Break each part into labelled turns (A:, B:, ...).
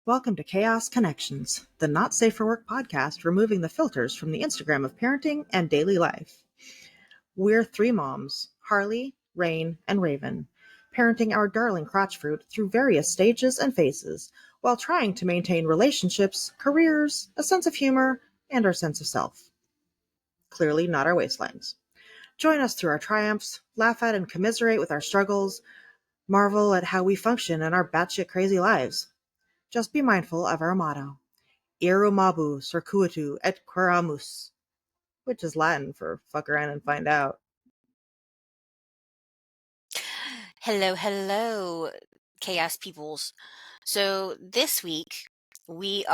A: Welcome to Chaos Connections, the Not Safe for Work podcast removing the filters from the Instagram of parenting and daily life. We're three moms, Harley, Rain, and Raven, parenting our darling crotch fruit through various stages and phases while trying to maintain relationships, careers, a sense of humor, and our sense of self. Clearly not our waistlines. Join us through our triumphs, laugh at and commiserate with our struggles, marvel at how we function in our batshit crazy lives. Just be mindful of our motto, Irumabu circuitu et queramus, which is Latin for fuck around and find out.
B: Hello, Chaos Peoples. So this week we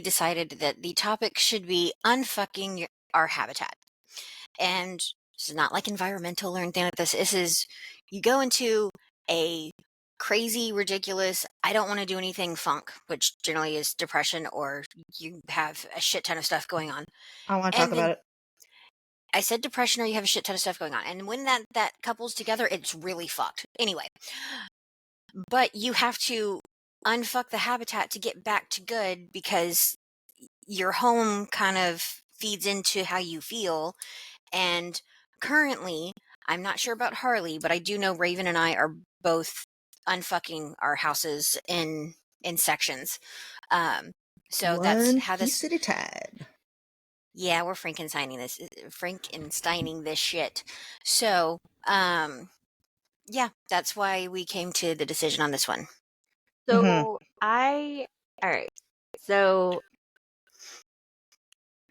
B: decided that the topic should be unfucking our habitat. And this is not like environmental or anything like this. This is you go into a crazy, ridiculous, I don't want to do anything funk, which generally is depression or you have a shit ton of stuff going on.
A: I want to talk
B: And
A: about
B: then
A: it.
B: I said depression or you have a shit ton of stuff going on. And when that couples together, it's really fucked. Anyway, but you have to unfuck the habitat to get back to good because your home kind of feeds into how you feel. And currently, I'm not sure about Harley, but I do know Raven and I are both unfucking our houses in sections. So that's
A: One
B: how this.
A: piece at a time.
B: Yeah, we're Frankensteining this shit. So, yeah, that's why we came to the decision on this one.
C: So
A: Mm-hmm.
C: all right. So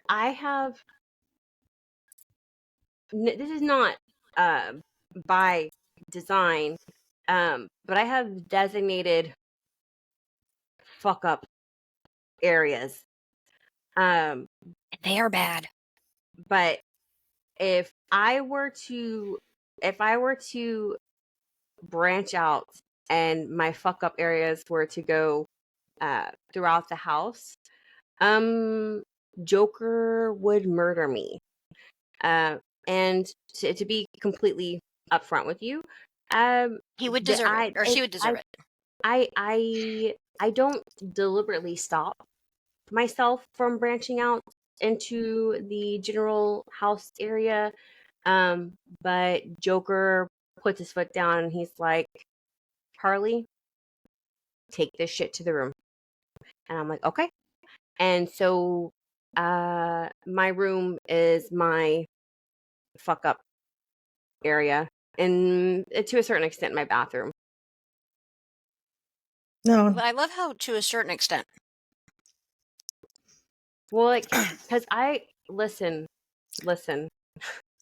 C: I have, this is not by design, but I have designated fuck up areas.
B: They are bad.
C: But if I were to branch out and my fuck up areas were to go throughout the house, Joker would murder me. And to be completely upfront with you,
B: He would deserve it, or she would deserve it.
C: I don't deliberately stop myself from branching out into the general house area. But Joker puts his foot down and he's like, Harley, take this shit to the room. And I'm like, okay. And so my room is my fuck up area, and to a certain extent my bathroom.
A: No.
B: But I love how, to a certain extent.
C: Well, like, because I listen.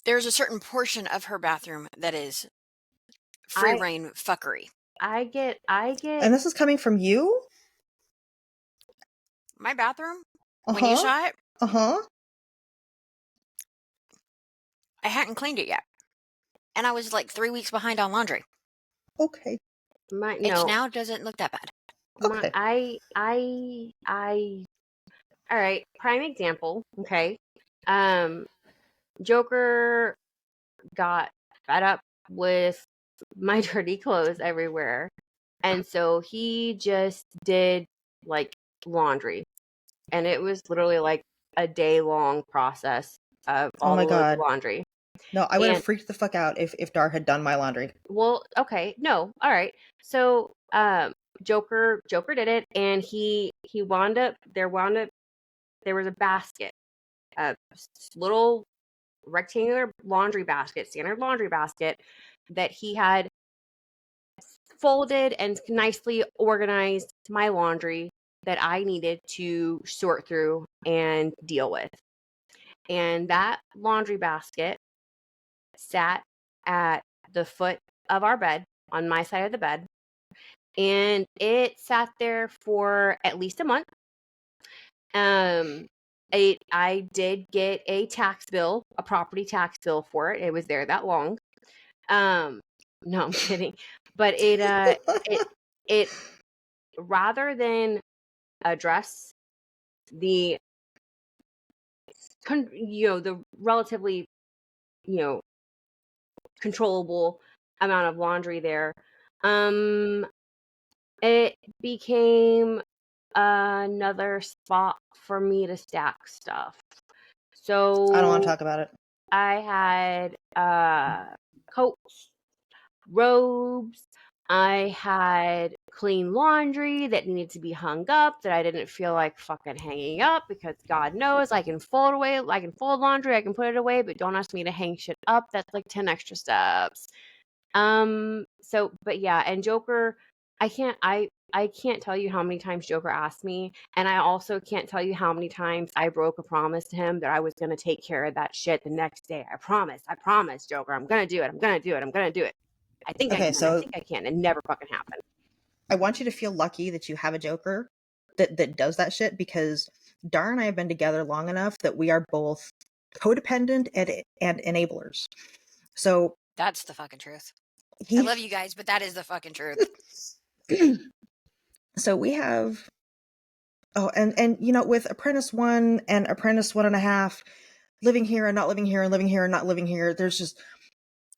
B: There's a certain portion of her bathroom that is free reign fuckery.
C: I get.
A: And this is coming from you?
B: My bathroom? When you saw it? I hadn't cleaned it yet. And I was like 3 weeks behind on laundry.
A: Okay.
B: It now doesn't look that bad.
A: Okay.
C: All right, prime example, okay. Joker got fed up with my dirty clothes everywhere. And so he just did like laundry. And it was literally like a day-long process of all the loads of laundry.
A: No, I would have freaked the fuck out if Dar had done my laundry.
C: Well, okay, no, all right. So, Joker did it, and he wound up. There was a basket, a little rectangular laundry basket, standard laundry basket, that he had folded and nicely organized my laundry that I needed to sort through and deal with. And that laundry basket sat at the foot of our bed, on my side of the bed, and it sat there for at least a month. I did get a tax bill, a property tax bill for it. It was there that long. No, I'm kidding. But it rather than address the the relatively controllable amount of laundry there, it became another spot for me to stack stuff.
A: I don't want to
C: So
A: talk about it.
C: I had coats, robes. I had clean laundry that needed to be hung up that I didn't feel like fucking hanging up because God knows I can fold away, I can fold laundry, I can put it away, but don't ask me to hang shit up. That's like 10 extra steps. But yeah, and Joker, I can't tell you how many times Joker asked me, and I also can't tell you how many times I broke a promise to him that I was gonna take care of that shit the next day. I promise, Joker, I'm gonna do it. I'm gonna do it. I'm gonna do it. I think I
A: Okay,
C: can. I
A: so
C: think I can. It never fucking happened.
A: I want you to feel lucky that you have a Joker that does that shit, because Dar and I have been together long enough that we are both codependent and enablers. So
B: That's the fucking truth. I
A: he
B: love you guys, but that is the fucking truth.
A: so we have and you know, with Apprentice 1 and Apprentice 1.5, living here and not living here and living here and not living here, there's just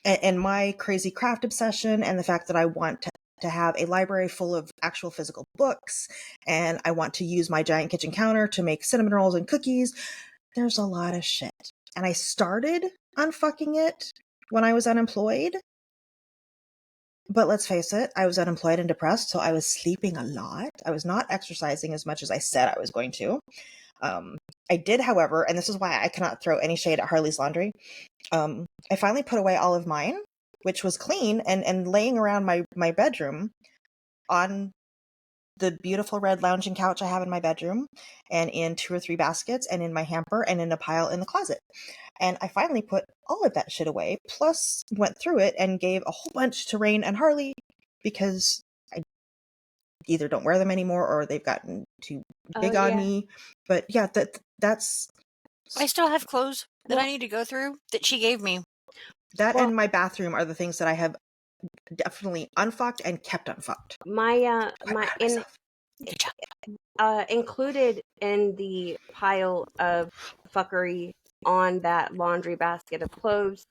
A: and my crazy craft obsession and the fact that I want to have a library full of actual physical books, and I want to use my giant kitchen counter to make cinnamon rolls and cookies. There's a lot of shit. And I started unfucking it when I was unemployed. But let's face it, I was unemployed and depressed, so I was sleeping a lot. I was not exercising as much as I said I was going to. I did, however, and this is why I cannot throw any shade at Harley's laundry. I finally put away all of mine, which was clean and laying around my bedroom on the beautiful red lounging couch I have in my bedroom, and in 2 or 3 baskets, and in my hamper, and in a pile in the closet. And I finally put all of that shit away, plus went through it and gave a whole bunch to Rain and Harley because I either don't wear them anymore or they've gotten too
C: Oh
A: big on
C: yeah.
A: me. But yeah, that's
B: I still have clothes that
C: Well,
B: I need to go through that she gave me.
A: that
C: well,
A: and my bathroom are the things that I have definitely unfucked and kept unfucked.
C: my
A: Quite proud of
C: in
A: myself.
B: Good job.
C: included in the pile of fuckery on that laundry basket of clothes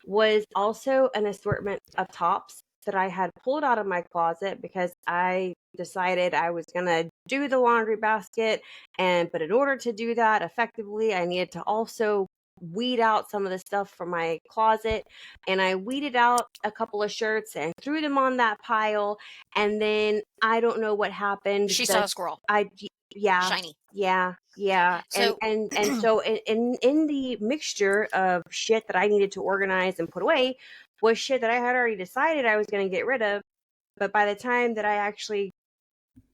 C: was also an assortment of tops that I had pulled out of my closet because I decided I was going to do the laundry basket. But in order to do that effectively, I needed to also weed out some of the stuff from my closet. And I weeded out a couple of shirts and threw them on that pile. And then I don't know what happened.
B: She saw a squirrel.
C: Yeah,
B: Shiny.
C: yeah,
B: So,
C: and so in the mixture of shit that I needed to organize and put away was shit that I had already decided I was going to get rid of. But by the time that I actually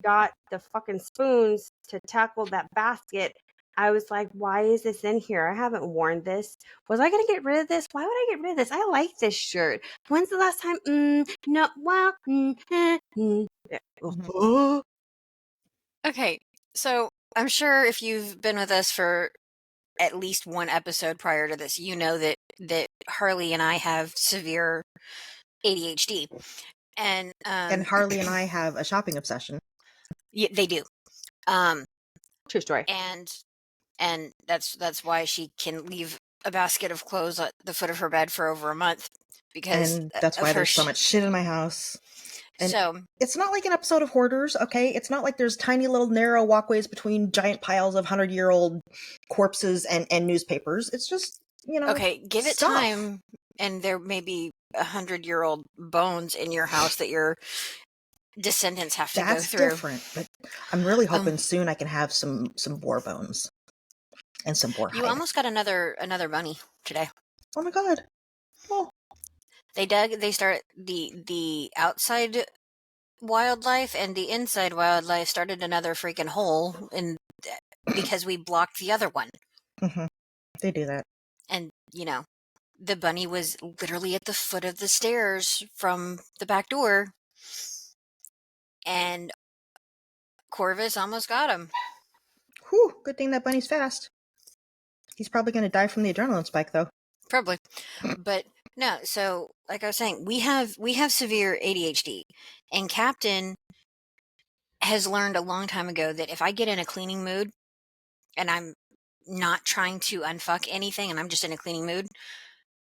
C: got the fucking spoons to tackle that basket, I was like, why is this in here? I haven't worn this. Was I going to get rid of this? Why would I get rid of this? I like this shirt. When's the last time? No, well,
A: Mhm.
B: okay. So, I'm sure if you've been with us for at least one episode prior to this, you know that Harley and I have severe ADHD. And
A: And Harley and I have a shopping obsession.
B: they do. Um
C: True story.
B: and that's why she can leave a basket of clothes at the foot of her bed for over a month because
A: And that's
B: of
A: why
B: her
A: there's so much shit in my house. And
B: so
A: it's not like an episode of Hoarders, okay? It's not like there's tiny little narrow walkways between giant piles of 100-year-old corpses and newspapers. It's just, you know,
B: okay, give it
A: stuff.
B: time and there may be 100-year-old bones in your house that your descendants have to go
A: That's
B: through.
A: different, but I'm really
B: um
A: hoping soon I can have some boar bones and some boar
B: you
A: hide.
B: almost got another bunny today.
A: Oh my god. Oh.
B: They start the outside wildlife and the inside wildlife started another freaking hole in because we blocked the other one.
A: Mhm. They do that.
B: And the bunny was literally at the foot of the stairs from the back door and Corvus almost got him.
A: Whew, good thing that bunny's fast. He's probably going to die from the adrenaline spike, though.
B: Probably. But no, so like I was saying, we have severe ADHD, and Captain has learned a long time ago that if I get in a cleaning mood and I'm not trying to unfuck anything and I'm just in a cleaning mood,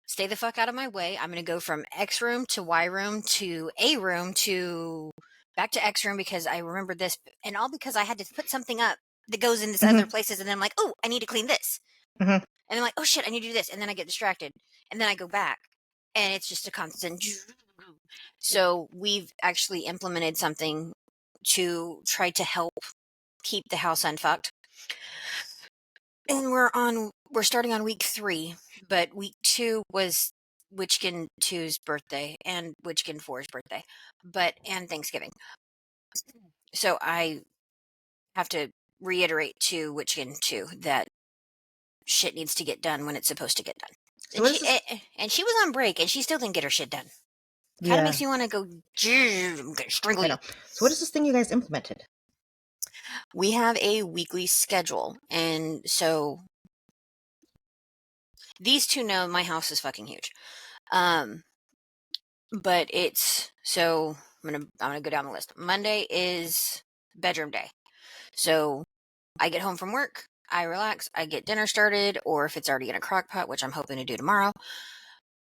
B: stay the fuck out of my way. I'm going to go from X room to Y room to A room to back to X room because I remember this, and all because I had to put something up that goes in this
A: Mhm.
B: other places, and then I'm like, oh, I need to clean this,
A: Mhm.
B: and I'm like, oh shit, I need to do this, and then I get distracted, and then I go back, and it's just a constant. So we've actually implemented something to try to help keep the house unfucked, and we're starting on week 3, but week 2 was Witchkin 2's birthday and Witchkin 4's birthday, and Thanksgiving. So I have to reiterate to Witchkin 2 that shit needs to get done when it's supposed to get done.
A: So
B: And
A: what is this?
B: and she was on break and she still didn't get her shit done. Kind of
A: Yeah,
B: makes me want to go strangle
A: I
B: you.
A: know. So what is this thing you guys implemented?
B: We have a weekly schedule, and so these two know my house is fucking huge. But it's so I'm gonna go down the list. Monday is bedroom day. So I get home from work, I relax, I get dinner started, or if it's already in a crock pot, which I'm hoping to do tomorrow,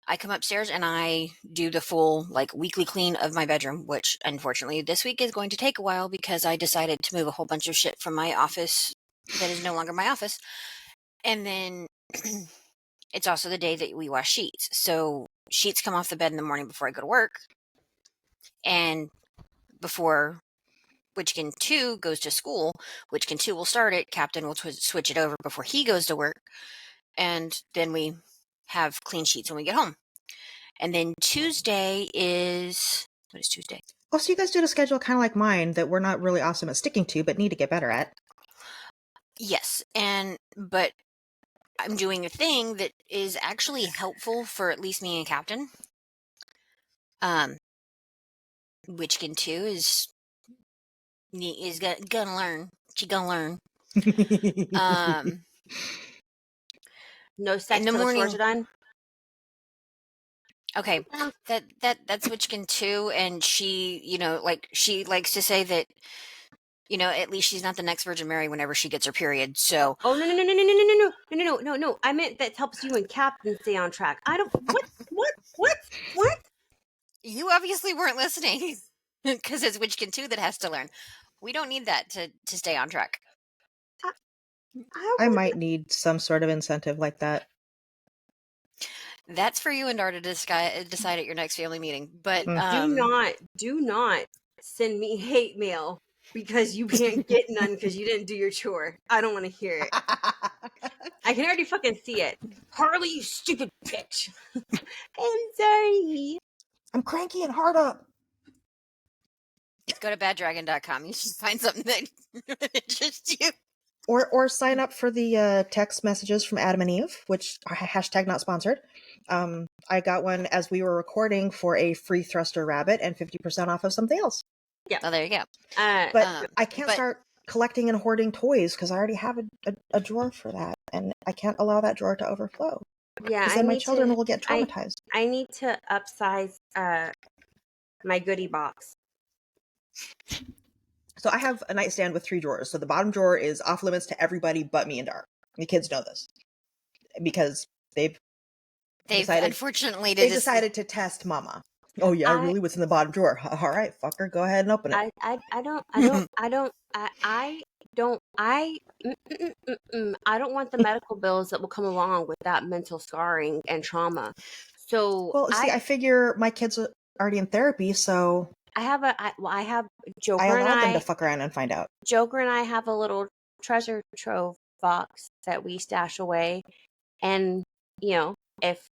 B: I come upstairs and I do the full like weekly clean of my bedroom, which unfortunately this week is going to take a while because I decided to move a whole bunch of shit from my office that is no longer my office. And then it's also the day that we wash sheets. So sheets come off the bed in the morning before I go to work. And before Witchkin 2 goes to school, Witchkin 2 will start it. Captain will switch it over before he goes to work. And then we have clean sheets when we get home. And then Tuesday is. What is Tuesday?
A: Oh, so you guys did a schedule kind of like mine that we're not really awesome at sticking to, but need to get better at.
B: Yes. But I'm doing a thing that is actually helpful for at least me and Captain. Witchkin 2 is gonna learn. She gonna learn.
C: No
B: In
C: sex
B: the
C: till the chores
B: morning.
C: are done.
B: Okay, that's Witchkin 2, and she, like she likes to say that, at least she's not the next Virgin Mary whenever she gets her period. So
C: Oh no no no no no no no no no no no no! I meant that helps you and Captain stay on track. I don't. What?
B: you obviously weren't listening because it's Witchkin 2 that has to learn. We don't need that to stay on track.
A: I might need some sort of incentive like that.
B: That's for you and Dar to decide at your next family meeting. But
C: Do not send me hate mail because you can't get none because you didn't do your chore. I don't want to hear it. I can already fucking see it. Harley, you stupid bitch. I'm sorry.
A: I'm cranky and hard up.
B: go to baddragon.com. You should find something that interests you.
A: Or sign up for the text messages from Adam and Eve, which are hashtag not sponsored. I got one as we were recording for a free thruster rabbit and 50% off of something else.
C: Yeah.
B: Oh, there you go.
A: But I can't start collecting and hoarding toys because I already have a drawer for that, and I can't allow that drawer to overflow.
C: Yeah,
A: because then my children will get traumatized.
C: I need to upsize my goodie box.
A: So I have a nightstand with 3 drawers. So the bottom drawer is off limits to everybody but me and Dar. The kids know this because they've
B: unfortunately
C: decided
A: to test Mama. Oh yeah, really? What's in the bottom drawer? All right, fucker, go ahead and open it.
C: I don't want the medical bills that will come along with that mental scarring and trauma. So
A: well, see, I figure my kids are already in therapy, so
C: I have Joker
A: I allowed
C: and
A: them to fuck around and find out.
C: Joker and I have a little treasure trove box that we stash away, and if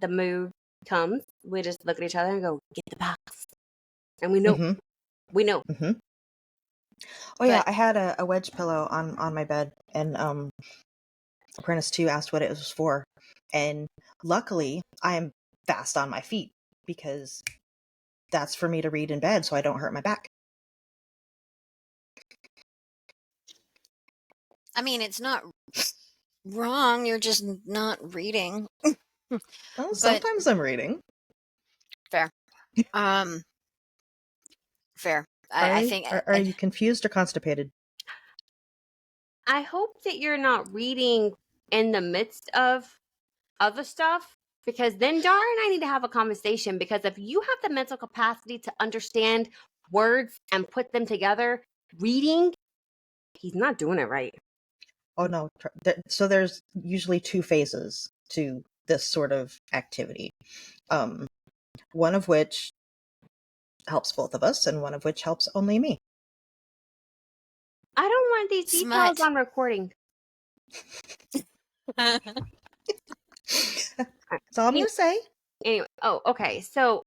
C: the mood comes, we just look at each other and go, "Get the box," and we know.
A: Mm-hmm.
C: We know.
A: Mm-hmm. Oh yeah, I had a wedge pillow on my bed, and Apprentice 2 asked what it was for, and luckily I am fast on my feet because that's for me to read in bed so I don't hurt my back.
B: I mean, it's not wrong. You're just not reading.
A: Well, sometimes I'm reading.
B: Fair. Fair.
A: I
B: think.
A: Are you confused or constipated?
C: I hope that you're not reading in the midst of other stuff, because then Dar and I need to have a conversation, because if you have the mental capacity to understand words and put them together, reading, he's not doing it right.
A: Oh no. So there's usually 2 phases to this sort of activity. One of which helps both of us, and one of which helps only me.
C: I don't want these details
B: Smut.
C: on recording.
A: That's all I'm gonna say.
C: Anyway, okay. So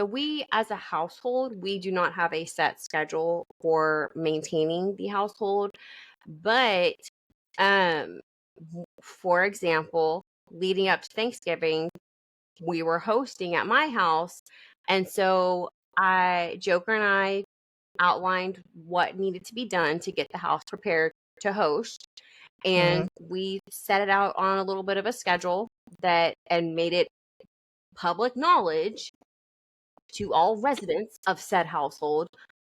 C: we as a household, we do not have a set schedule for maintaining the household, but for example, leading up to Thanksgiving, we were hosting at my house, and so Joker and I outlined what needed to be done to get the house prepared to host, and we set it out on a little bit of a schedule and made it public knowledge to all residents of said household.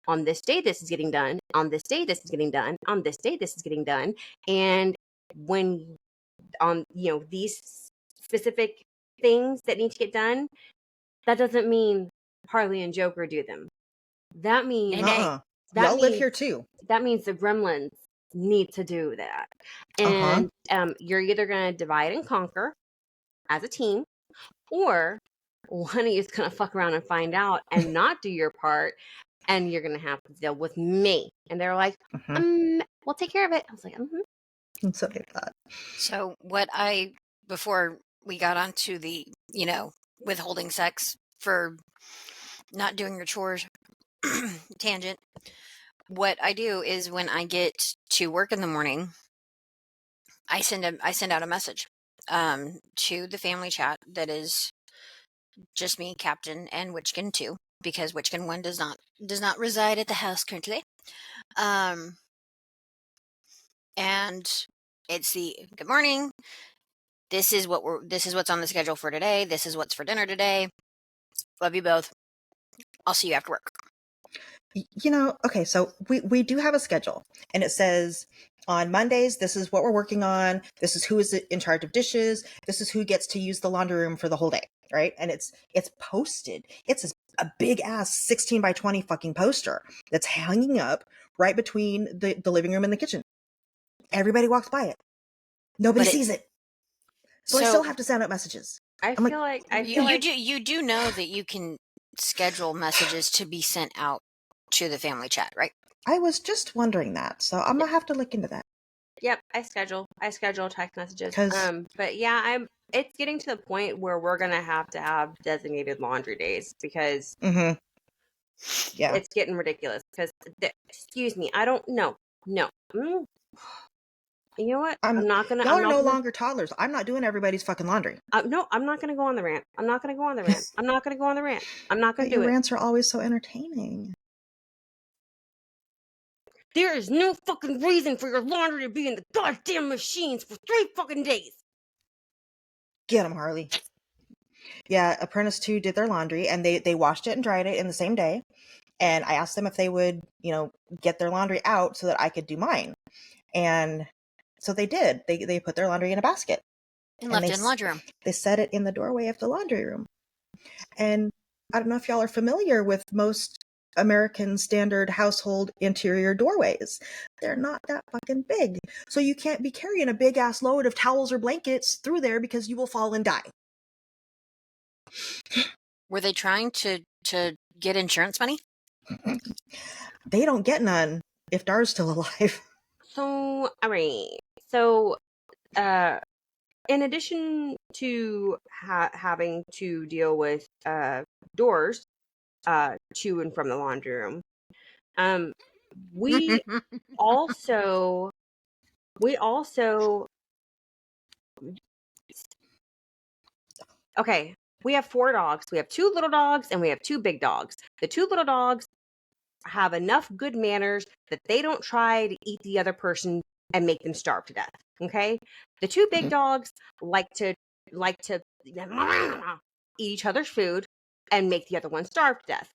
C: On this day, this is getting done. On this day, this is getting done. On this day, this is getting done. And when on these specific things that need to get done, that doesn't mean Harley and Joker do them. That means
A: Y'all live here too.
C: That means the gremlins need to do that. And you're either going to divide and conquer as a team, or one of you is going to fuck around and find out and not do your part, and you're going to have to deal with me. And they're like, we'll take care of it. I was like,
A: And so they thought.
B: So before we got onto the, withholding sex for not doing your chores tangent, what I do is when I get to work in the morning, I send out a message to the family chat that is just me, Captain, and Witchkin 2, because Witchkin 1 does not reside at the house currently. And it's the good morning. This is what's on the schedule for today. This is what's for dinner today. Love you both. I'll see you after work.
A: Okay, so we do have a schedule, and it says on Mondays, this is what we're working on. This is who is in charge of dishes. This is who gets to use the laundry room for the whole day, right? And it's posted. It's a big ass 16 by 20 fucking poster that's hanging up right between the living room and the kitchen. Everybody walks by it. Nobody sees it. So I still have to send out messages.
C: I feel like
B: you do know that you can schedule messages to be sent out to the family chat, right?
A: I was just wondering that, so I'm gonna have to look into that.
C: Yep, I schedule text messages. But yeah, it's getting to the point where we're gonna have to have designated laundry days, because it's getting ridiculous. Because excuse me, I don't know. No. You know what?
A: Y'all are no longer toddlers. I'm not doing everybody's fucking laundry.
C: No, I'm not gonna go on the rant. I'm not gonna go on the rant. I'm not gonna do it.
A: Your rants are always so entertaining.
C: There is no fucking reason for your laundry to be in the goddamn machines for 3 fucking days.
A: Get them, Harley. Yeah, Apprentice 2 did their laundry, and they washed it and dried it in the same day. And I asked them if they would, get their laundry out so that I could do mine. And so they did. They put their laundry in a basket.
B: And left it in the laundry room.
A: They set it in the doorway of the laundry room. And I don't know if y'all are familiar with most American standard household interior doorways. They're not that fucking big. So you can't be carrying a big ass load of towels or blankets through there because you will fall and die.
B: Were they trying to get insurance money?
A: They don't get none if Dar's still alive.
C: So, all right. So, in addition to having to deal with doors to and from the laundry room, we also okay. We have 4 dogs. We have 2 little dogs and we have 2 big dogs. The 2 little dogs have enough good manners that they don't try to eat the other person and make them starve to death. Okay? The 2 big dogs like to eat each other's food and make the other one starve to death.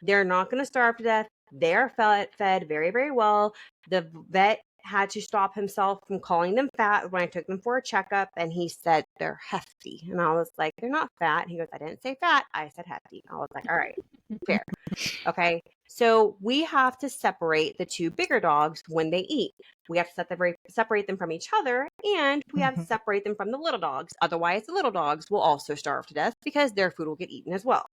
C: They're not going to starve to death. They're fed very, very well. The vet had to stop himself from calling them fat when I took them for a checkup, and he said they're hefty. And I was like, they're not fat. He goes, I didn't say fat, I said hefty. I was like, all right, fair. Okay. So we have to separate the two bigger dogs when they eat. We have to separate them from each other, and we have to separate them from the little dogs. Otherwise, the little dogs will also starve to death because their food will get eaten as well.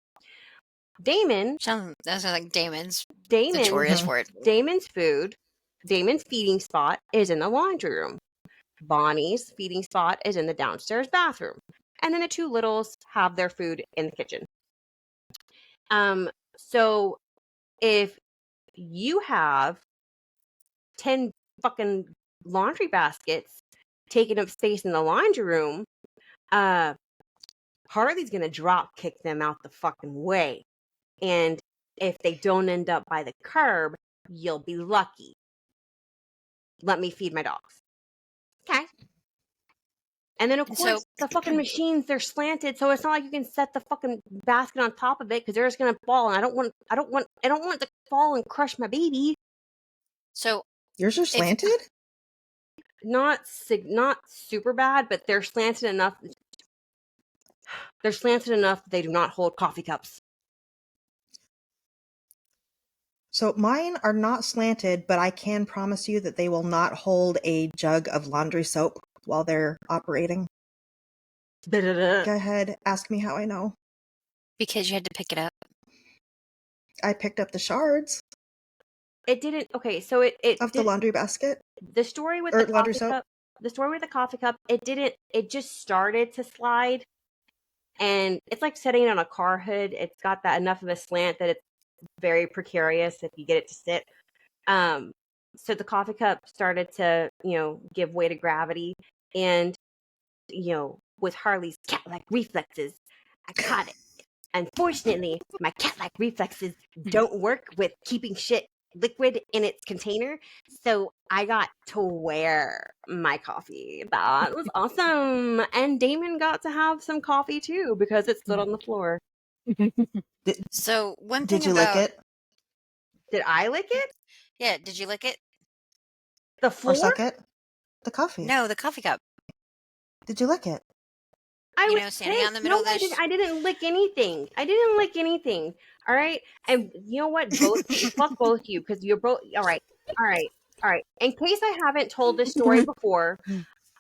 B: That sounds like Damon's notorious for it.
C: Damon's food, Damon's feeding spot is in the laundry room. Bonnie's feeding spot is in the downstairs bathroom. And then the two littles have their food in the kitchen. So if you have 10 fucking laundry baskets taking up space in the laundry room, Harley's gonna drop kick them out the fucking way. And if they don't end up by the curb, you'll be lucky. Let me feed my dogs. Okay. And then, of course, the fucking machines, they're slanted, so it's not like you can set the fucking basket on top of it because they're just gonna fall, and I don't want it to fall and crush my baby.
B: So
A: yours are slanted?
C: Not super bad, but they're slanted enough. They're slanted enough that they do not hold coffee cups.
A: So mine are not slanted, but I can promise you that they will not hold a jug of laundry soap while they're operating. Go ahead, ask me how I know.
B: Because you had to pick it up.
A: I picked up the shards.
C: It didn't. Okay, so it
A: of the laundry basket.
C: The story with the coffee cup. The story with the coffee cup. It didn't. It just started to slide, and it's like setting it on a car hood. It's got that enough of a slant that it's very precarious if you get it to sit. So the coffee cup started to, give way to gravity, and with Harley's cat-like reflexes, I caught it. Unfortunately, my cat-like reflexes don't work with keeping shit liquid in its container, so I got to wear my coffee. That was awesome. And Damon got to have some coffee too because it stood on the floor.
B: So one thing
A: did you lick it?
C: Did I lick it?
B: Yeah, did you lick it?
C: The floor?
A: Or suck it? The coffee.
B: No, the coffee cup.
A: Did you lick it?
B: Standing on the middle of this.
C: I didn't lick anything. All right. And you know what? Fuck both you, because you're both. All right. In case I haven't told this story before,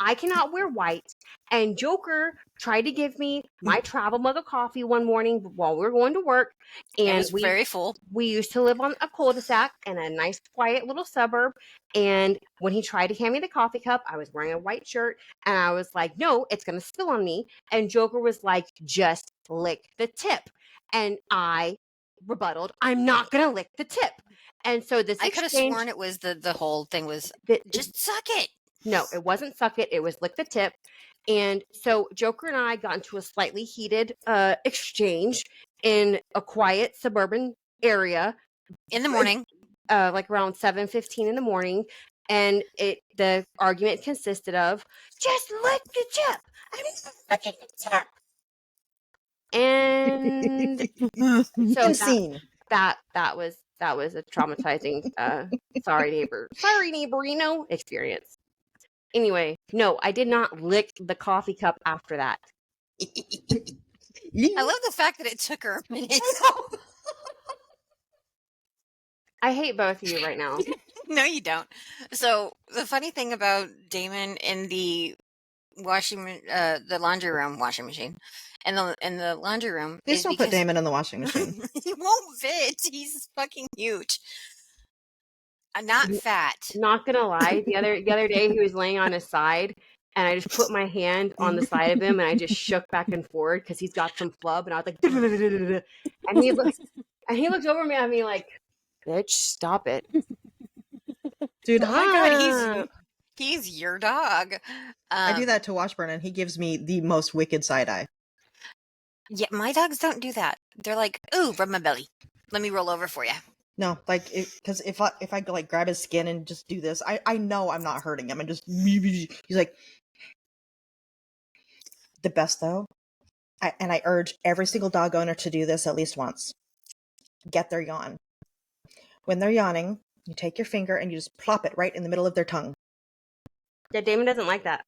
C: I cannot wear white. And Joker tried to give me my travel mug of coffee one morning while we were going to work. And
B: it was very full.
C: We used to live on a cul-de-sac in a nice, quiet little suburb. And when he tried to hand me the coffee cup, I was wearing a white shirt. And I was like, no, it's going to spill on me. And Joker was like, just lick the tip. And I rebutted, I'm not going to lick the tip. And so this
B: I could have sworn it was the whole thing was just suck it.
C: No, it wasn't suck it. It was lick the tip. And so Joker and I got into a slightly heated exchange in a quiet suburban area
B: in the morning,
C: like around 7:15 in the morning. And the argument consisted of just lick the tip. I'm not licking the tip. And so that was a traumatizing sorry neighborino experience. Anyway, no, I did not lick the coffee cup after that.
B: I love the fact that it took her a minute.
C: I hate both of you right now.
B: No, you don't. So the funny thing about Damon in the the laundry room washing machine, and the laundry room,
A: please don't put Damon in the washing machine.
B: He won't fit. He's fucking huge. Not fat.
C: Not gonna lie, the other day he was laying on his side, and I just put my hand on the side of him, and I just shook back and forward because he's got some flub, and I was like, and he looked over at me like, bitch, stop it,
A: dude.
B: Oh my god, he's your dog.
A: I do that to Washburn, and he gives me the most wicked side eye.
B: Yeah, my dogs don't do that. They're like, ooh, rub my belly. Let me roll over for you.
A: No, like, because if I like grab his skin and just do this, I know I'm not hurting him. And just he's like, the best though. I urge every single dog owner to do this at least once. Get their yawn. When they're yawning, you take your finger and you just plop it right in the middle of their tongue.
C: Yeah, Damon doesn't like that.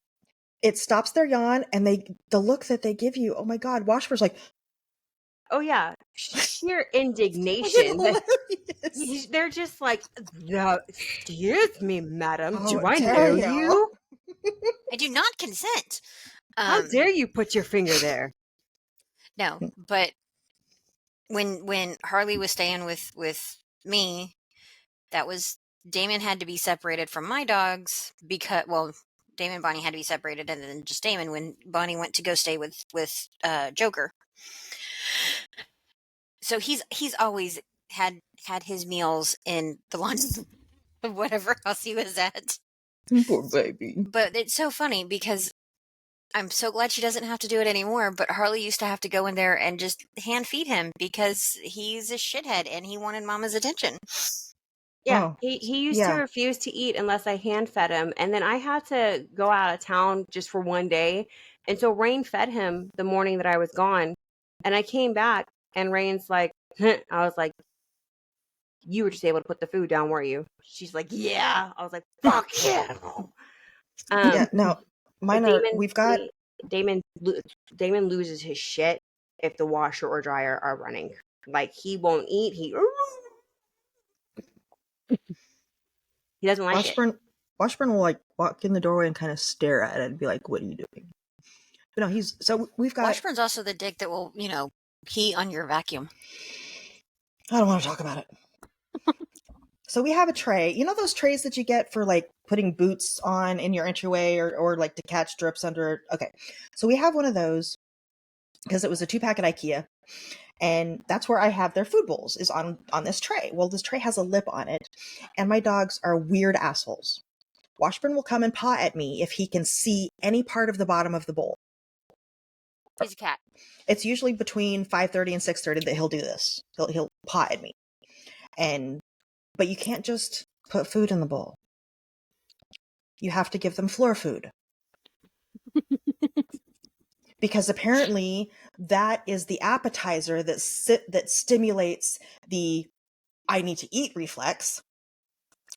A: It stops their yawn, and the look that they give you, oh my God, Washburn's like,
C: Oh yeah, sheer indignation.
A: hilarious.
C: They're just like, no, excuse me, madam.
A: How
C: Do I
A: dare
C: know
A: you?
C: you?
B: I do not consent.
C: How dare you put your finger there?
B: No, but when Harley was staying with me, that was Damon had to be separated from my dogs because Damon and Bonnie had to be separated, and then just Damon when Bonnie went to go stay with Joker. So he's always had his meals in the laundry of whatever house he was at.
A: Poor baby.
B: But it's so funny because I'm so glad she doesn't have to do it anymore. But Harley used to have to go in there and just hand feed him because he's a shithead and he wanted Mama's attention.
C: Yeah,
A: Oh,
C: he used to
A: yeah.
C: refuse to eat unless I hand fed him, and then I had to go out of town just for one day, and so Rain fed him the morning that I was gone, and I came back, and Rain's like, I was like, you were just able to put the food down, weren't you? She's like, yeah. I was like, fuck yeah.
A: Yeah, no,
C: But
A: mine are, we've got,
C: Damon Damon loses his shit if the washer or dryer are running. Like he won't eat. He doesn't like it.
A: Washburn will like walk in the doorway and kind of stare at it and be like, what are you doing? But no, we've got,
B: Washburn's also the dick that will, pee on your vacuum.
A: I don't want to talk about it. So we have a tray. You know those trays that you get for like putting boots on in your entryway or like to catch drips under? Okay. So we have one of those because it was a 2-pack at IKEA. And that's where I have their food bowls is on this tray. Well, this tray has a lip on it, and my dogs are weird assholes. Washburn will come and paw at me if he can see any part of the bottom of the bowl.
B: He's a cat.
A: It's usually between 5:30 and 6:30 that he'll do this. He'll paw at me. But you can't just put food in the bowl. You have to give them floor food. Because apparently that is the appetizer that stimulates the I need to eat reflex.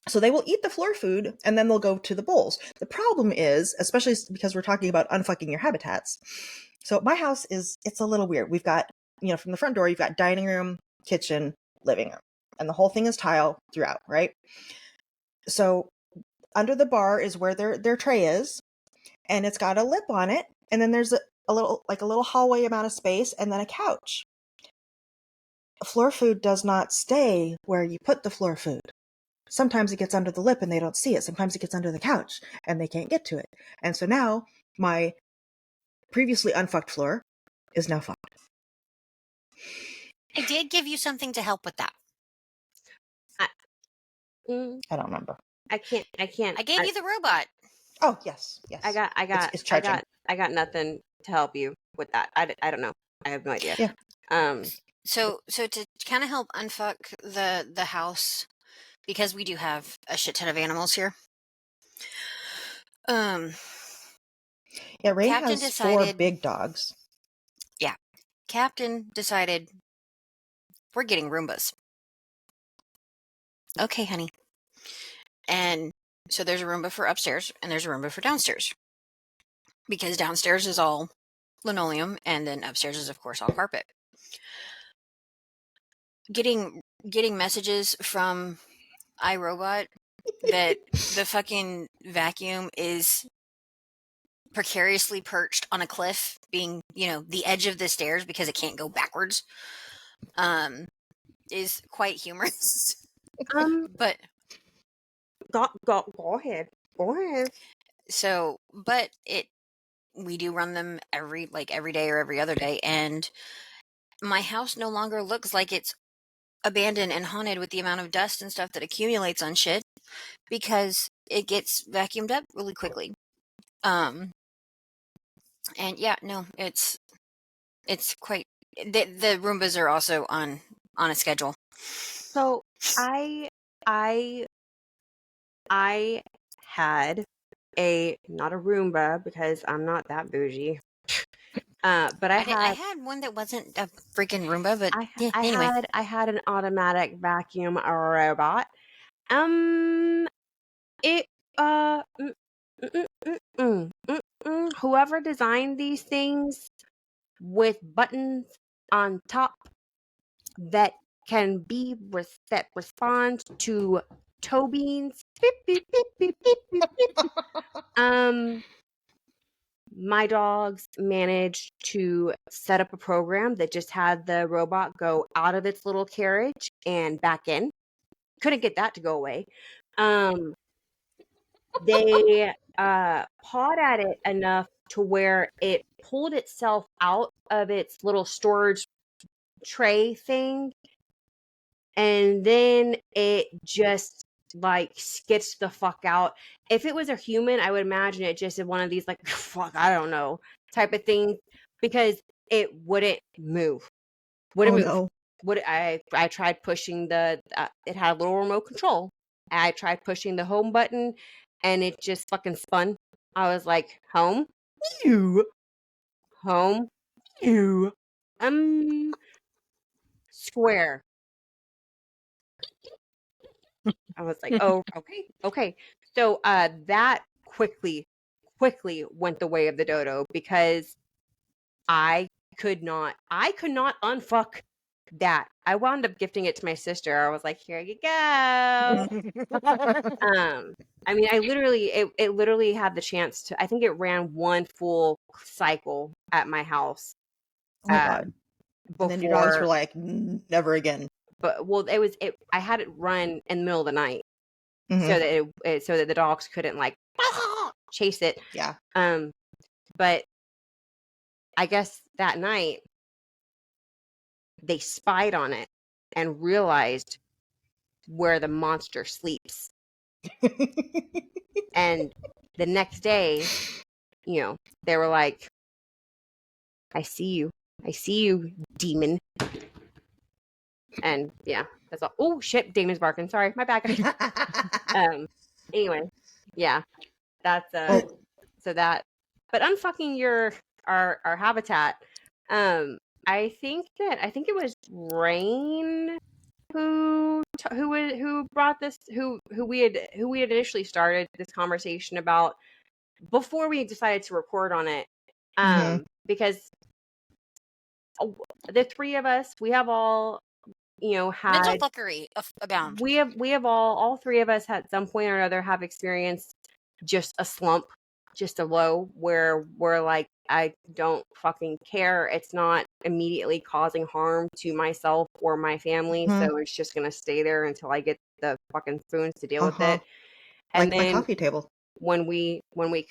A: So they will eat the floor food and then they'll go to the bowls. The problem is, especially because we're talking about unfucking your habitats. So my house it's a little weird. We've got, from the front door, you've got dining room, kitchen, living room, and the whole thing is tile throughout, right? So under the bar is where their tray is, and it's got a lip on it, and then there's a little hallway amount of space, and then a couch. Floor food does not stay where you put the floor food. Sometimes it gets under the lip and they don't see it. Sometimes it gets under the couch and they can't get to it. And so now my previously unfucked floor is now fucked.
B: I did give you something to help with that.
A: I don't remember.
C: I can't.
B: I gave you the robot.
A: Oh, yes.
C: I got.
A: It's charging.
C: I got nothing to help you with that. I don't know. I have no idea.
A: Yeah.
B: So to kind of help unfuck the house, because we do have a shit ton of animals here.
A: Yeah, Rain
B: Captain
A: has 4 big dogs.
B: Yeah. Captain decided we're getting Roombas. Okay, honey. And so there's a Roomba for upstairs and there's a Roomba for downstairs. Because downstairs is all linoleum and then upstairs is of course all carpet. Getting messages from iRobot that the fucking vacuum is precariously perched on a cliff, being, the edge of the stairs because it can't go backwards, is quite humorous. But
C: go ahead. Go ahead.
B: so, but we do run them every day or every other day, and my house no longer looks like it's abandoned and haunted with the amount of dust and stuff that accumulates on shit because it gets vacuumed up really quickly. And yeah, no, it's quite the Roombas are also on a schedule.
C: So I had not a Roomba because I'm not that bougie. But I
B: had one that wasn't a freaking Roomba, but anyway.
C: I had an automatic vacuum robot. It Whoever designed these things with buttons on top that can be that respond to toe beans. Beep, beep, beep, beep, beep, beep, beep. My dogs managed to set up a program that just had the robot go out of its little carriage and back in. Couldn't get that to go away. They pawed at it enough to where it pulled itself out of its little storage tray thing, and then it just like sketched the fuck out. If it was a human, I would imagine it just did one of these like fuck, I don't know type of thing, because it wouldn't move. Wouldn't move.
A: No.
C: I tried pushing the it had a little remote control. I tried pushing the home button and it just fucking spun. I was like, home? You. Home? You. Square. I was like, oh, okay. So that quickly went the way of the dodo, because I could not unfuck that. I wound up gifting it to my sister. I was like, here you go. I mean, I literally it literally had the chance to, I think it ran one full cycle at my house.
A: Oh my God. And then your dogs were like, never again.
C: But well, I had it run in the middle of the night,
A: Mhm.
C: so that the dogs couldn't like chase it.
A: Yeah.
C: But I guess that night they spied on it and realized where the monster sleeps. And the next day, you know, they were like, I see you, demon. And yeah, that's all. Oh shit, Damon's barking. Sorry, my bad, guys. Anyway, yeah, that's so that. But unfucking our habitat. I think it was Rain who brought this, who we had initially started this conversation about before we decided to record on it. Because the three of us, we have all, had
B: mental fuckery abound.
C: We have all three of us at some point or another have experienced just a slump, just a low, where we're like, I don't fucking care. It's not immediately causing harm to myself or my family, so it's just gonna stay there until I get the fucking spoons to deal with it. And
A: like
C: then
A: my coffee table.
C: When we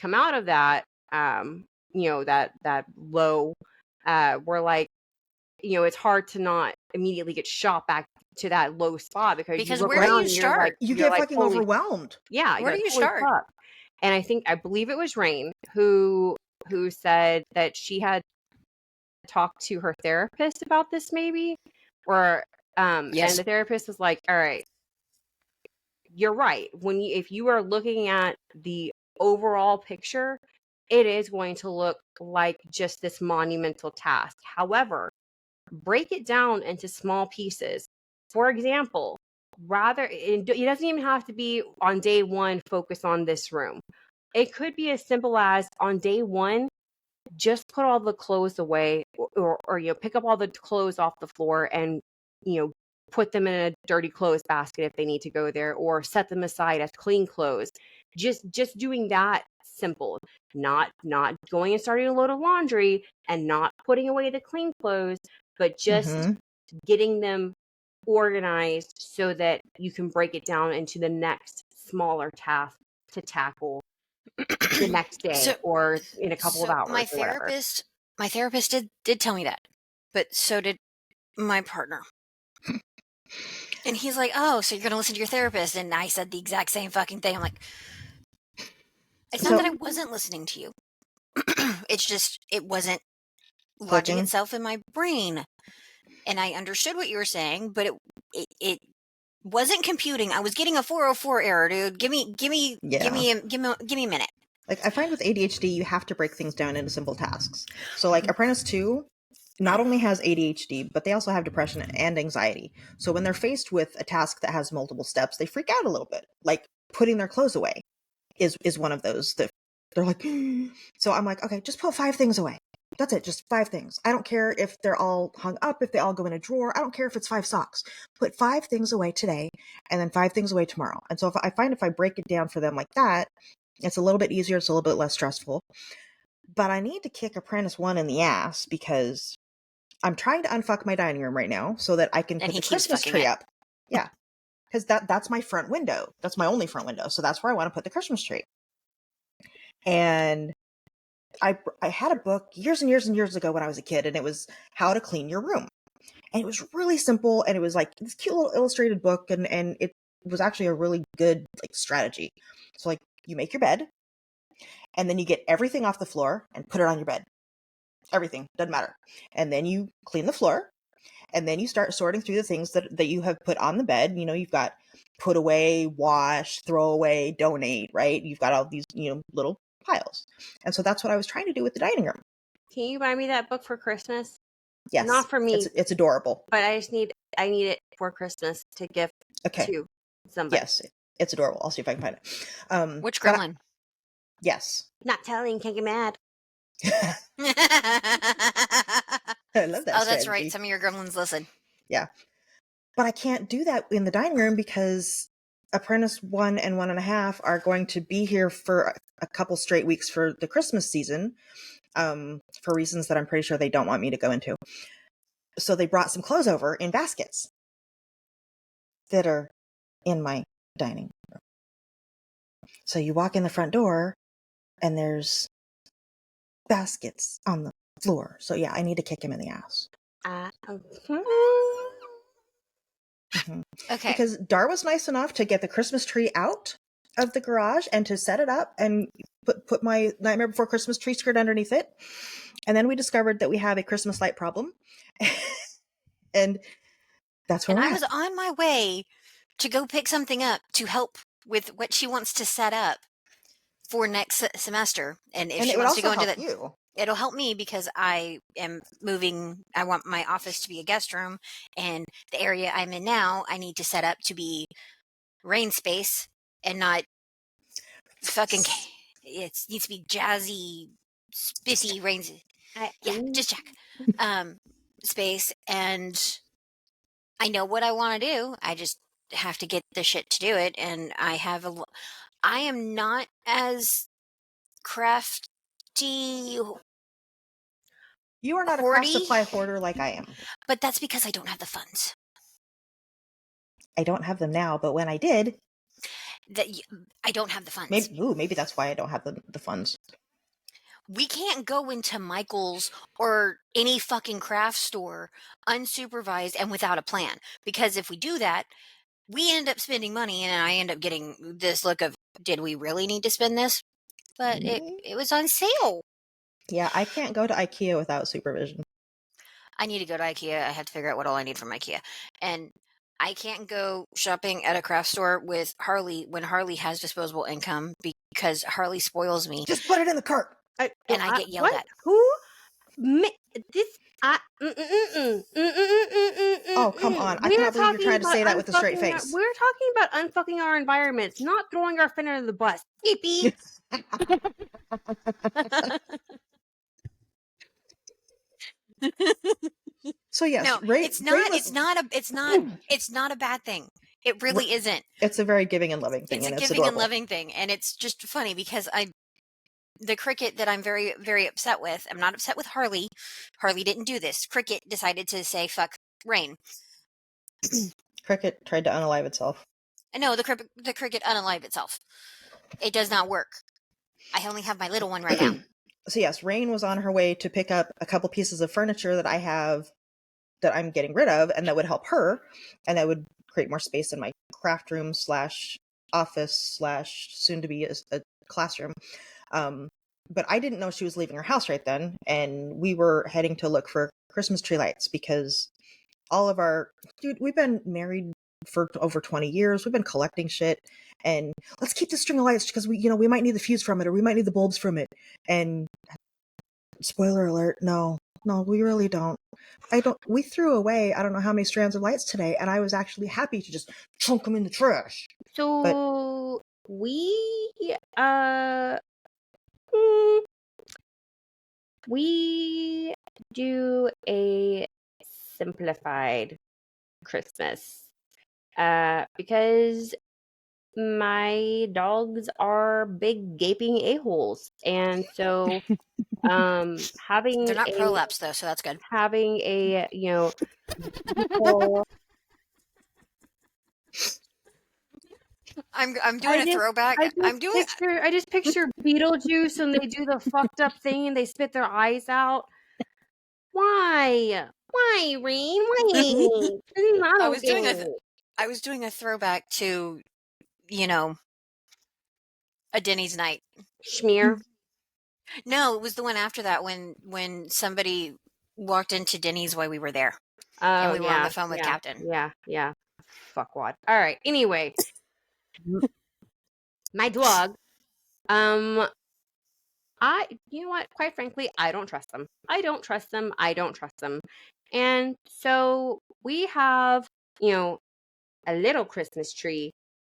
C: come out of that, that low, we're like, it's hard to not immediately get shot back to that low spot, because you look
B: where
C: around
B: do you start?
C: Like,
A: you get like, fucking overwhelmed.
C: Yeah.
B: Where do you start?
C: Fuck. And I believe it was Rain who said that she had talked to her therapist about this, maybe, or
B: yes.
C: And the therapist was like, all right, you're right. If you are looking at the overall picture, it is going to look like just this monumental task. However, break it down into small pieces. For example, it doesn't even have to be on day one, focus on this room. It could be as simple as on day one, just put all the clothes away, or pick up all the clothes off the floor and, put them in a dirty clothes basket if they need to go there, or set them aside as clean clothes. Just doing that simple, not going and starting a load of laundry and not putting away the clean clothes, but just getting them organized so that you can break it down into the next smaller task to tackle the next day or in a couple of hours.
B: My therapist did tell me that, but so did my partner. And he's like, oh, so you're going to listen to your therapist? And I said the exact same fucking thing. I'm like, it's not that I wasn't listening to you. It's just, it wasn't lodging itself in my brain. And I understood what you were saying, but it wasn't computing. I was getting a 404 error, dude. Give me a minute.
A: Like, I find with ADHD, you have to break things down into simple tasks. So, like, Apprentice 2 not only has ADHD, but they also have depression and anxiety. So when they're faced with a task that has multiple steps, they freak out a little bit. Like, putting their clothes away is one of those that They're like, so I'm like, okay, just put 5 things away. That's it, just 5 things. I don't care if they're all hung up, if they all go in a drawer. I don't care if it's 5 socks. Put 5 things away today and then 5 things away tomorrow. And so if I break it down for them like that, it's a little bit easier, it's a little bit less stressful. But I need to kick Apprentice 1 in the ass because I'm trying to unfuck my dining room right now so that I can
B: And
A: put
B: he
A: the
B: keeps
A: Christmas
B: fucking
A: tree
B: it.
A: up. Yeah. Because that's my front window. That's my only front window. So that's where I want to put the Christmas tree. And I had a book years and years and years ago when I was a kid, and it was How to Clean Your Room. And it was really simple, and it was like this cute little illustrated book, and it was actually a really good like strategy. So like you make your bed, and then you get everything off the floor and put it on your bed. Everything, doesn't matter. And then you clean the floor, and then you start sorting through the things that you have put on the bed. You know, you've got put away, wash, throw away, donate, right? You've got all these, little piles. And so that's what I was trying to do with the dining room.
C: Can you buy me that book for Christmas?
A: Yes.
C: Not for me,
A: It's adorable.
C: but I need it for Christmas to gift
A: Okay.
C: to somebody.
A: Yes, it's adorable. I'll see if I can find it.
B: Which gremlin?
A: Yes.
C: Not telling, can't get mad.
A: I love that
B: Oh, that's
A: strategy.
B: right. Some of your gremlins listen.
A: Yeah. But I can't do that in the dining room because Apprentice 1 and 1.5 are going to be here for a couple straight weeks for the Christmas season, for reasons that I'm pretty sure they don't want me to go into. So they brought some clothes over in baskets that are in my dining room. So you walk in the front door and there's baskets on the floor. So yeah, I need to kick him in the ass. Mm-hmm.
B: Okay.
A: Because Dar was nice enough to get the Christmas tree out of the garage and to set it up and put my Nightmare Before Christmas tree skirt underneath it. And then we discovered that we have a Christmas light problem. And that's where
B: And
A: we're
B: I was
A: at.
B: on my way to go pick something up to help with what she wants to set up for next semester. And if
A: And
B: she
A: it would
B: wants to
A: also
B: go into
A: help
B: that,
A: you.
B: it'll help me because I am moving. I want my office to be a guest room, and the area I'm in now, I need to set up to be rain space and not fucking. It needs to be jazzy, spiffy rain. Yeah, just check. Space, and I know what I want to do. I just have to get the shit to do it, and I am not as crafty.
A: You are not a craft supply hoarder like I am.
B: But that's because I don't have the funds.
A: I don't have them now, but when I did,
B: I don't have the funds.
A: maybe that's why I don't have the funds.
B: We can't go into Michael's or any fucking craft store unsupervised and without a plan. Because if we do that, we end up spending money and I end up getting this look of, did we really need to spend this? But it was on sale.
A: Yeah, I can't go to IKEA without supervision.
B: I need to go to IKEA. I have to figure out what all I need from IKEA. And I can't go shopping at a craft store with Harley when Harley has disposable income because Harley spoils me.
A: Just put it in the cart.
B: I get yelled at.
C: Who? This?
A: Oh, come on. I cannot believe you're trying to say that with a straight face.
C: We're talking about unfucking our environments, not throwing our friend under the bus. Yippee!
A: So yes,
B: no, it's not a bad thing. It really isn't.
A: It's a very giving and loving thing.
B: It's
A: and
B: a giving and loving thing, and it's just funny because the Cricket that I'm very, very upset with. I'm not upset with Harley. Harley didn't do this. Cricket decided to say fuck rain.
A: Cricket tried to unalive itself.
B: No, the Cricket unalive itself. It does not work. I only have my little one right now.
A: So yes, Rain was on her way to pick up a couple pieces of furniture that I have that I'm getting rid of, and that would help her, and that would create more space in my craft room / office / soon to be a classroom. But I didn't know she was leaving her house right then, and we were heading to look for Christmas tree lights because we've been married for over 20 years. We've been collecting shit, and let's keep the string of lights because we might need the fuse from it, or we might need the bulbs from it. And spoiler alert, no, we really don't. We threw away I don't know how many strands of lights today, and I was actually happy to just chunk them in the trash.
C: So we We do a simplified Christmas because my dogs are big gaping a-holes, and so
B: They're
C: having
B: not
C: a
B: prolapse though, so that's good.
C: beautiful.
B: I'm doing
C: I
B: a
C: just
B: throwback. I'm doing
C: I just picture Beetlejuice and they do the fucked up thing and they spit their eyes out. Why? Why, Rain? Why? This is not
B: I was doing a
C: okay.
B: I was doing a throwback to, you know, a Denny's night.
C: Schmear.
B: No, it was the one after that when somebody walked into Denny's while we were there and
C: Oh
B: we were on the
C: yeah,
B: phone with
C: yeah,
B: Captain.
C: yeah, yeah. Fuckwad. All right. Anyway, my dog. Um, you know what? Quite frankly, I don't trust them. I don't trust them. I don't trust them. And so we have, you know, a little Christmas tree.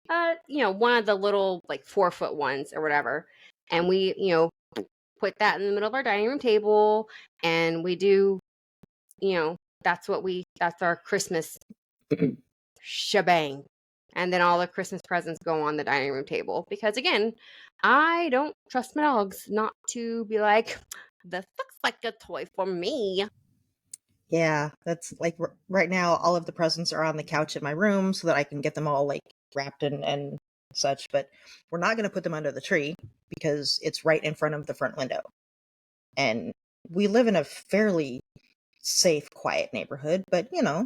C: One of the little like 4-foot ones or whatever. And we, put that in the middle of our dining room table and we do, that's our Christmas shebang. And then all the Christmas presents go on the dining room table because again, I don't trust my dogs not to be like, this looks like a toy for me.
A: Yeah, that's like right now, all of the presents are on the couch in my room so that I can get them all like wrapped and such. But we're not going to put them under the tree because it's right in front of the front window. And we live in a fairly safe, quiet neighborhood, but
C: Yeah,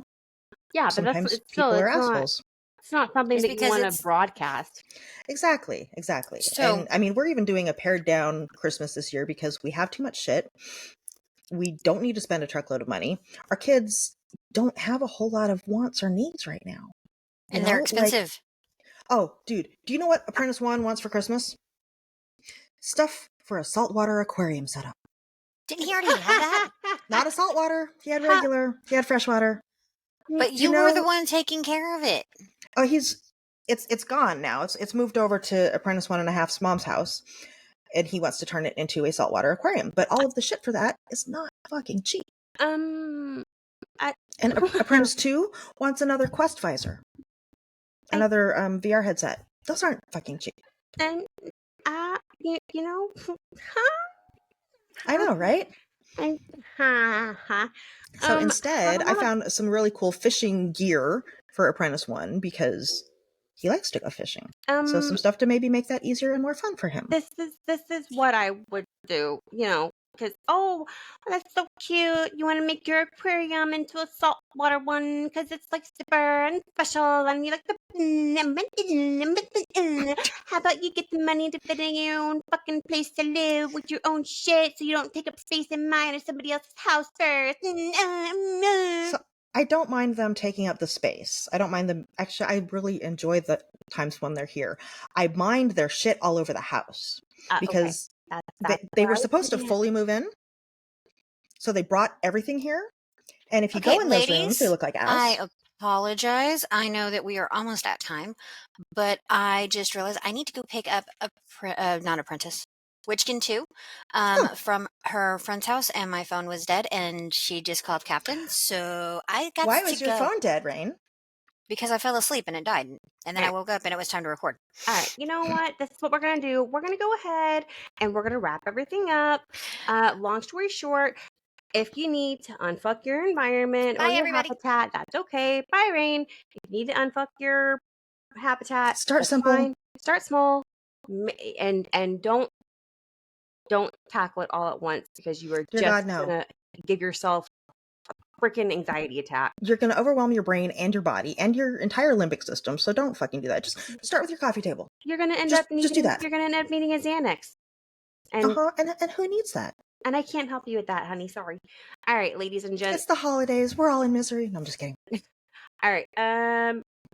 C: but
A: sometimes people are assholes.
C: it's not something
B: It's
C: that you
B: because
C: want to
B: it's
C: broadcast.
A: Exactly.
B: so
A: And I mean, we're even doing a pared down Christmas this year because we have too much shit. We don't need to spend a truckload of money. Our kids don't have a whole lot of wants or needs right now.
B: and they're
A: Like,
B: expensive.
A: oh, dude, do you know what Apprentice One wants for Christmas? Stuff for a saltwater aquarium setup.
B: Didn't he already have that?
A: Not a saltwater. He had
C: Ha-
A: regular. He had freshwater.
B: But
A: You
B: you were the
A: know,
B: one taking care of it.
A: oh, it's gone now. It's moved over to Apprentice One and a Half's mom's house, and he wants to turn it into a saltwater aquarium. But all of the shit for that is not fucking cheap.
C: um, I,
A: And Apprentice Two wants another Quest visor,
C: I,
A: another VR headset. Those aren't fucking cheap.
C: and you know,
A: I know, right?
C: and ha ha.
A: So
C: I
A: instead,
C: don't
A: I
C: want
A: found some really cool fishing gear for Apprentice One because he likes to go fishing.
C: to.
A: So some stuff to maybe make that easier and more fun for him.
C: This is what I would do, because that's so cute. You want to make your aquarium into a saltwater one because it's like super and special, and you like the. How about you get the money to fit in your own fucking place to live with your own shit, so you don't take up space in mine or somebody else's house first.
A: So I don't mind them taking up the space. I don't mind them. Actually, I really enjoy the times when they're here. I mind their shit all over the house
C: Okay,
A: because
C: that's
A: they
C: what
A: were
C: I was
A: supposed to
C: getting at.
A: fully move in. So they brought everything here. And if you
B: Okay,
A: go in those rooms, they
B: ladies,
A: look like ass.
B: I apologize. I know that we are almost at time, but I just realized I need to go pick up not apprentice, Witchkin 2
A: Oh,
B: from her friend's house, and my phone was dead, and she just called Captain, so I got
A: why
B: to
A: was your
B: go
A: phone dead, Rain?
B: because I fell asleep and it died, and then I
C: Alright.
B: woke up and it was time to record.
C: All right, you know what? This is what we're gonna do. We're gonna go ahead and we're gonna wrap everything up. Long story short, if you need to unfuck your environment or
B: Bye,
C: your
B: everybody.
C: habitat, that's okay. Bye, Rain. If you need to unfuck your habitat,
A: Start
C: that's
A: simple.
C: fine. Start small, and don't tackle it all at once because you are
A: Dear
C: just
A: God, no.
C: gonna give yourself a freaking anxiety attack.
A: You're going to overwhelm your brain and your body and your entire limbic system. So don't fucking do that. Just start with your coffee table.
C: You're gonna end
A: Just
C: up
A: do
C: needing.
A: that.
C: You're gonna end up needing a Xanax,
A: Uh
C: and
A: huh. And who needs that?
C: and I can't help you with that, honey. Sorry. All right, ladies and gents.
A: It's the holidays. We're all in misery. No, I'm just kidding.
C: All right.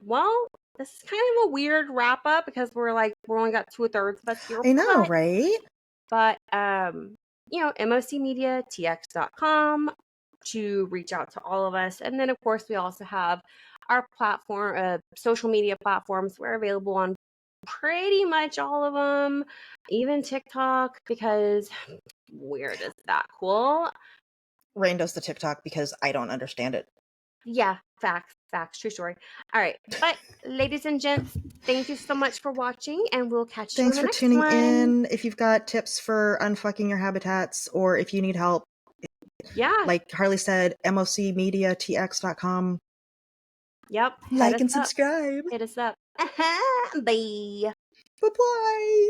C: Well, this is kind of a weird wrap up because we're only got 2/3 of us here.
A: I know, right?
C: But mocmediatx.com to reach out to all of us, and then of course we also have our platform, social media platforms. We're available on pretty much all of them, even TikTok, because weird is that cool?
A: Rain does the TikTok because I don't understand it.
C: Yeah, facts, true story. All right, but ladies and gents, thank you so much for watching, and we'll catch you on
A: Thanks
C: the
A: for
C: next
A: tuning
C: one.
A: in. If you've got tips for unfucking your habitats, or if you need help,
C: Yeah,
A: like Harley said, mocmediatx.com.
C: yep.
A: Like and subscribe.
C: Hit us up. Bye.
A: Bye-bye.